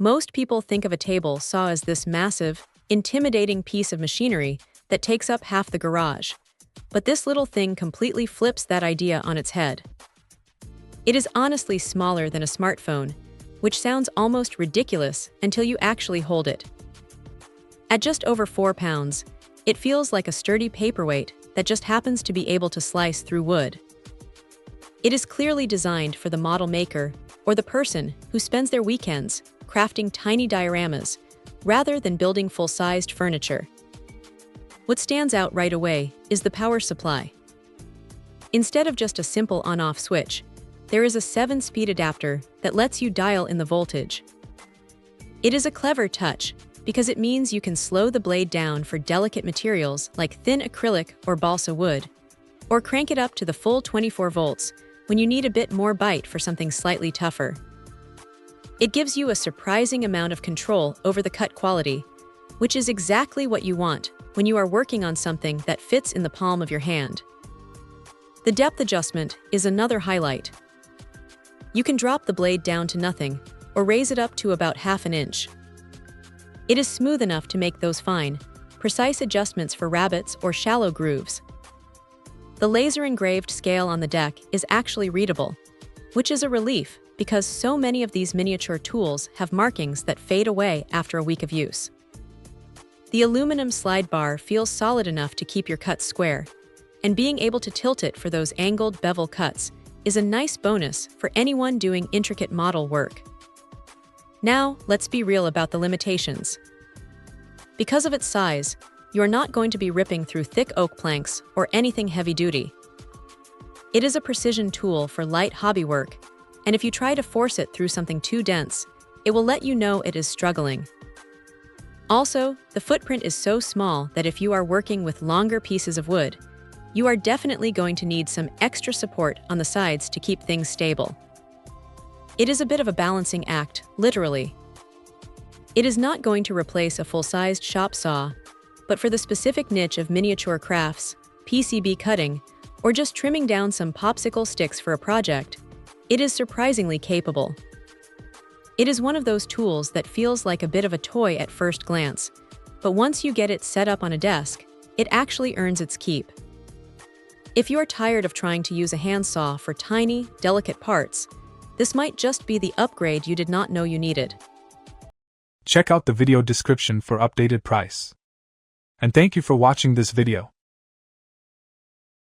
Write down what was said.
Most people think of a table saw as this massive, intimidating piece of machinery that takes up half the garage. But this little thing completely flips that idea on its head. It is honestly smaller than a smartphone, which sounds almost ridiculous until you actually hold it. At just over 4 pounds, it feels like a sturdy paperweight that just happens to be able to slice through wood. It is clearly designed for the model maker or the person who spends their weekends crafting tiny dioramas rather than building full-sized furniture. What stands out right away is the power supply. Instead of just a simple on-off switch, there is a 7-speed adapter that lets you dial in the voltage. It is a clever touch because it means you can slow the blade down for delicate materials like thin acrylic or balsa wood, or crank it up to the full 24 volts when you need a bit more bite for something slightly tougher. It gives you a surprising amount of control over the cut quality, which is exactly what you want when you are working on something that fits in the palm of your hand. The depth adjustment is another highlight. You can drop the blade down to nothing or raise it up to about half an inch. It is smooth enough to make those fine, precise adjustments for rabbets or shallow grooves. The laser-engraved scale on the deck is actually readable, which is a relief because so many of these miniature tools have markings that fade away after a week of use. The aluminum slide bar feels solid enough to keep your cuts square, and being able to tilt it for those angled bevel cuts is a nice bonus for anyone doing intricate model work. Now, let's be real about the limitations. Because of its size, you are not going to be ripping through thick oak planks or anything heavy-duty. It is a precision tool for light hobby work, and if you try to force it through something too dense, it will let you know it is struggling. Also, the footprint is so small that if you are working with longer pieces of wood, you are definitely going to need some extra support on the sides to keep things stable. It is a bit of a balancing act, literally. It is not going to replace a full-sized shop saw, but for the specific niche of miniature crafts, PCB cutting, or just trimming down some popsicle sticks for a project, it is surprisingly capable. It is one of those tools that feels like a bit of a toy at first glance, but once you get it set up on a desk, it actually earns its keep. If you are tired of trying to use a handsaw for tiny, delicate parts, this might just be the upgrade you did not know you needed. Check out the video description for updated price. And thank you for watching this video.